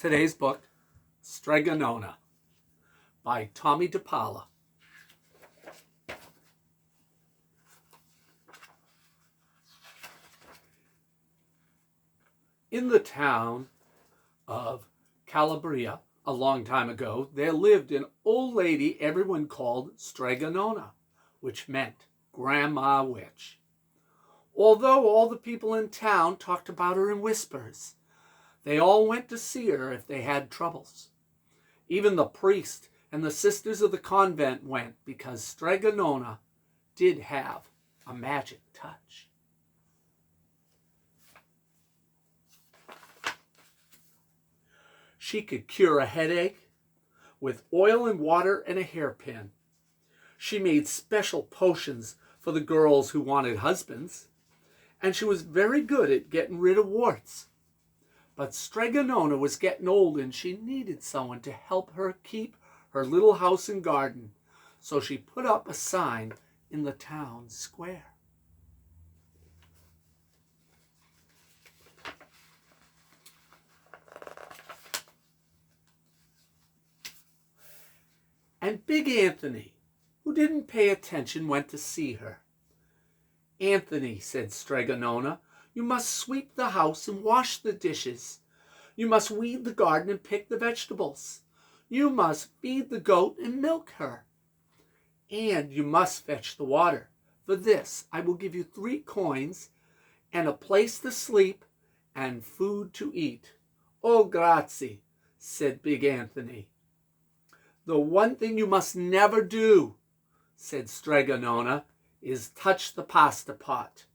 Today's book, Strega Nona, by Tommy dePaola. In the town of Calabria, a long time ago, there lived an old lady everyone called Strega Nona, which meant Grandma Witch. Although all the people in town talked about her in whispers, they all went to see her if they had troubles. Even the priest and the sisters of the convent went because Strega Nona did have a magic touch. She could cure a headache with oil and water and a hairpin. She made special potions for the girls who wanted husbands, and she was very good at getting rid of warts. But Strega Nona was getting old and she needed someone to help her keep her little house and garden, so she put up a sign in the town square. And Big Anthony, who didn't pay attention, went to see her. "Anthony," said Strega Nona, "you must sweep the house and wash the dishes. You must weed the garden and pick the vegetables. You must feed the goat and milk her. And you must fetch the water. For this I will give you 3 coins and a place to sleep and food to eat." "Oh, grazie," said Big Anthony. "The one thing you must never do," said Strega Nona, "is touch the pasta pot.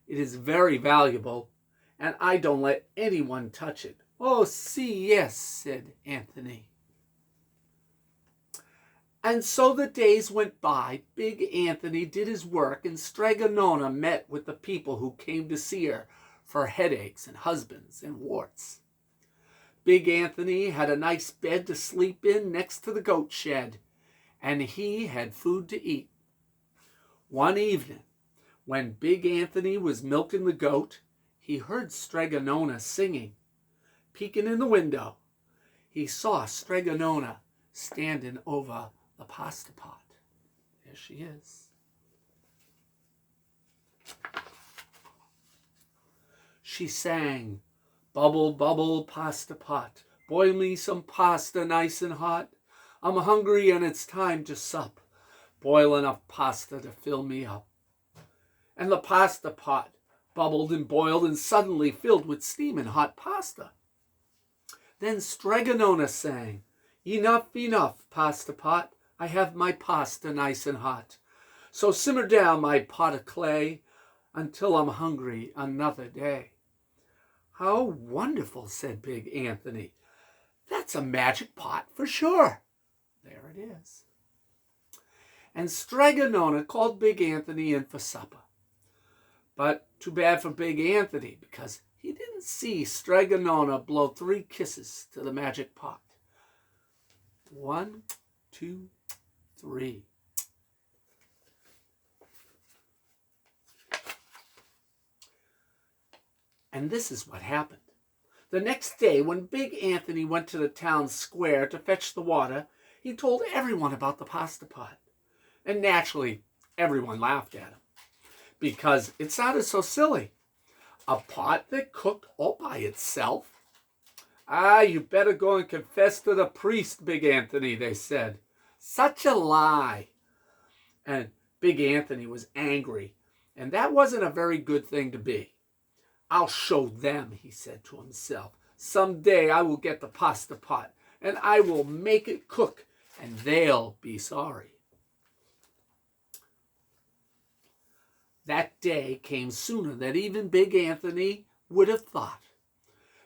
It is very valuable, and I don't let anyone touch it." "Oh, si, yes," said Anthony. And so the days went by. Big Anthony did his work, and Strega Nona met with the people who came to see her for headaches and husbands and warts. Big Anthony had a nice bed to sleep in next to the goat shed, and he had food to eat. One evening, when Big Anthony was milking the goat, he heard Strega Nona singing. Peeking in the window, he saw Strega Nona standing over the pasta pot. There she is. She sang, "Bubble, bubble, pasta pot, boil me some pasta nice and hot. I'm hungry and it's time to sup. Boil enough pasta to fill me up." And the pasta pot bubbled and boiled and suddenly filled with steaming hot pasta. Then Strega Nona sang, "Enough, enough, pasta pot. I have my pasta nice and hot. So simmer down my pot of clay until I'm hungry another day." "How wonderful," said Big Anthony. "That's a magic pot for sure." There it is. And Strega Nona called Big Anthony in for supper. But too bad for Big Anthony, because he didn't see Strega Nona blow 3 kisses to the magic pot. 1, 2, 3. And this is what happened. The next day, when Big Anthony went to the town square to fetch the water, he told everyone about the pasta pot. And naturally, everyone laughed at him, because it sounded so silly. A pot that cooked all by itself? "Ah, you better go and confess to the priest, Big Anthony," they said. "Such a lie." And Big Anthony was angry, and that wasn't a very good thing to be. "I'll show them," he said to himself. "Someday I will get the pasta pot, and I will make it cook, and they'll be sorry." That day came sooner than even Big Anthony would have thought,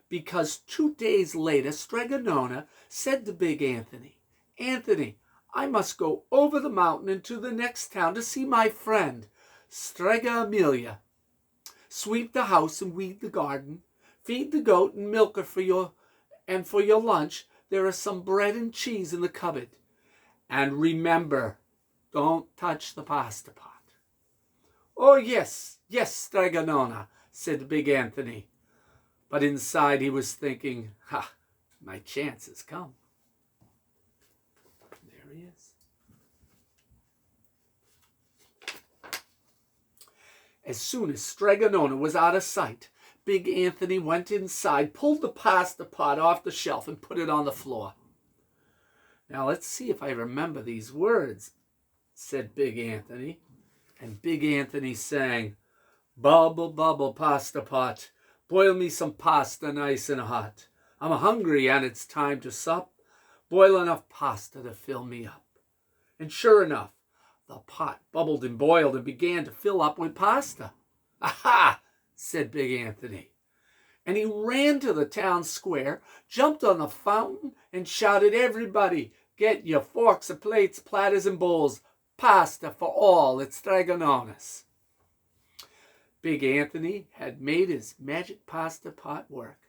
because 2 days later Strega Nona said to Big Anthony, "Anthony, I must go over the mountain into the next town to see my friend, Strega Amelia. Sweep the house and weed the garden. Feed the goat and milk her for your lunch. There is some bread and cheese in the cupboard. And remember, don't touch the pasta pot." "Oh, yes, yes, Strega Nona," said Big Anthony. But inside he was thinking, My chance has come. There he is. As soon as Strega Nona was out of sight, Big Anthony went inside, pulled the pasta pot off the shelf, and put it on the floor. Now let's see if I remember these words, said Big Anthony. And Big Anthony sang, "Bubble, bubble, pasta pot, boil me some pasta nice and hot. I'm hungry and it's time to sup. Boil enough pasta to fill me up." And sure enough, the pot bubbled and boiled and began to fill up with pasta. "Aha!" said Big Anthony. And he ran to the town square, jumped on the fountain, and shouted, "Everybody, get your forks and plates, platters and bowls. Pasta for all at Strega Nona's." Big Anthony had made his magic pasta pot work.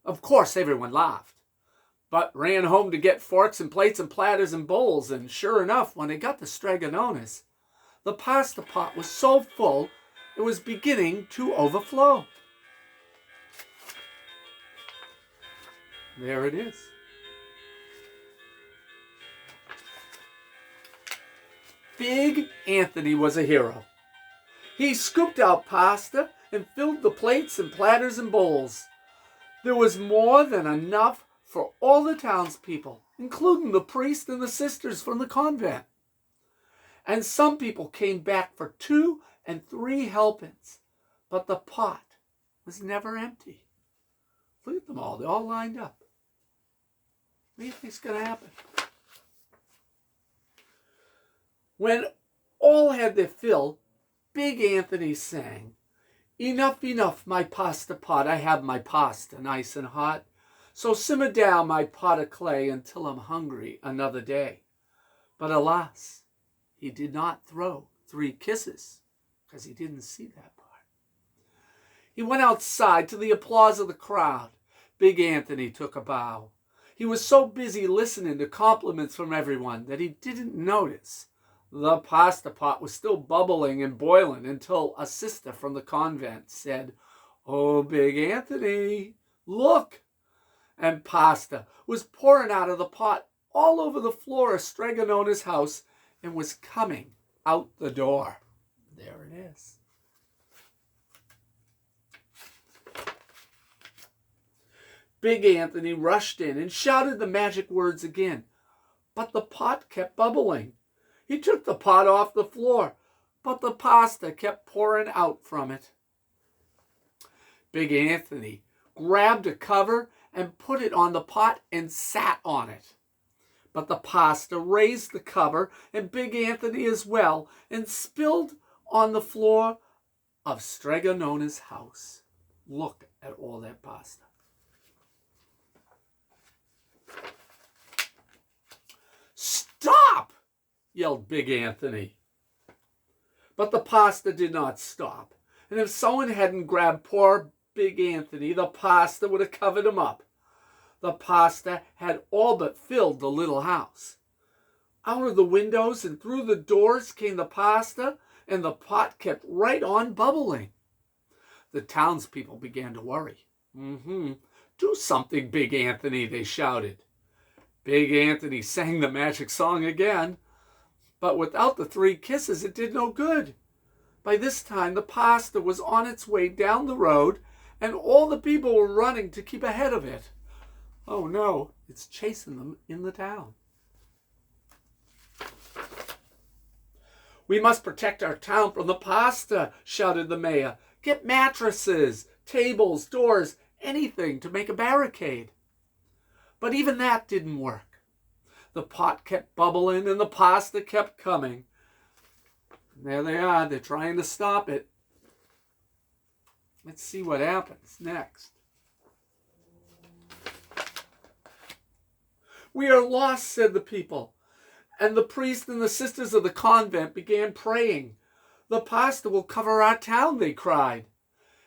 Of course, everyone laughed, but ran home to get forks and plates and platters and bowls. And sure enough, when they got to Strega Nona's, the pasta pot was so full it was beginning to overflow. There it is. Big Anthony was a hero. He scooped out pasta and filled the plates and platters and bowls. There was more than enough for all the townspeople, including the priest and the sisters from the convent. And some people came back for 2 and 3 helpings, but the pot was never empty. Look at them all. They're all lined up. What do you think's going to happen? When all had their fill, Big Anthony sang, "Enough, enough, my pasta pot, I have my pasta nice and hot. So simmer down my pot of clay until I'm hungry another day." But alas, he did not throw 3 kisses, because he didn't see that part. He went outside to the applause of the crowd. Big Anthony took a bow. He was so busy listening to compliments from everyone that he didn't notice the pasta pot was still bubbling and boiling until a sister from the convent said, "Oh, Big Anthony, look!" And pasta was pouring out of the pot all over the floor of Strega Nona's house and was coming out the door. There it is. Big Anthony rushed in and shouted the magic words again, but the pot kept bubbling. He took the pot off the floor, but the pasta kept pouring out from it. Big Anthony grabbed a cover and put it on the pot and sat on it. But the pasta raised the cover, and Big Anthony as well, and spilled on the floor of Strega Nona's house. Look at all that pasta. "Stop!" yelled Big Anthony. But the pasta did not stop, and if someone hadn't grabbed poor Big Anthony, the pasta would have covered him up. The pasta had all but filled the little house. Out of the windows and through the doors came the pasta, and the pot kept right on bubbling. The townspeople began to worry. "Do something, Big Anthony," they shouted. Big Anthony sang the magic song again, but without the 3 kisses, it did no good. By this time, the pasta was on its way down the road, and all the people were running to keep ahead of it. Oh no, it's chasing them in the town. "We must protect our town from the pasta," shouted the mayor. "Get mattresses, tables, doors, anything to make a barricade." But even that didn't work. The pot kept bubbling and the pasta kept coming. And there they are. They're trying to stop it. Let's see what happens next. "We are lost," said the people. And the priest and the sisters of the convent began praying. "The pasta will cover our town," they cried.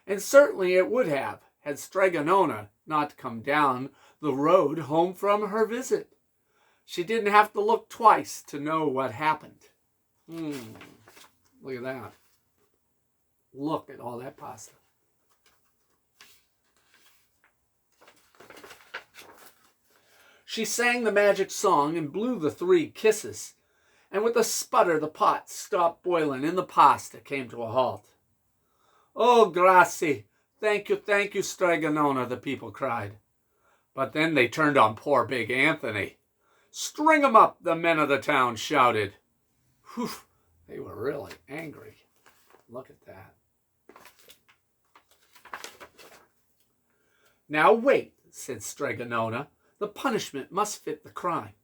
And certainly it would have, had Strega Nona not come down the road home from her visit. She didn't have to look twice to know what happened. Look at that. Look at all that pasta. She sang the magic song and blew the 3 kisses, and with a sputter the pot stopped boiling and the pasta came to a halt. "Oh, grazie! Thank you, Stregonona," the people cried. But then they turned on poor Big Anthony. "String 'em up," the men of the town shouted. Whew, they were really angry. Look at that. "Now wait," said Stregonona. "The punishment must fit the crime."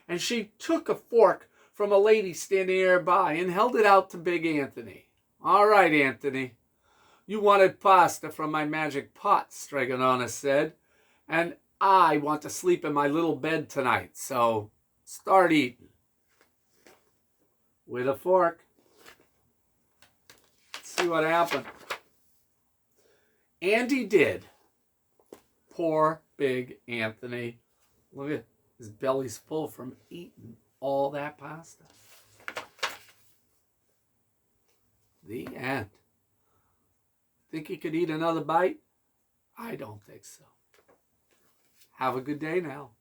And she took a fork from a lady standing nearby and held it out to Big Anthony. "All right, Anthony. You wanted pasta from my magic pot," Stregonona said, "and I want to sleep in my little bed tonight, so start eating." With a fork. Let's see what happened. And he did. Poor Big Anthony. Look at his belly's full from eating all that pasta. The end. Think he could eat another bite? I don't think so. Have a good day now.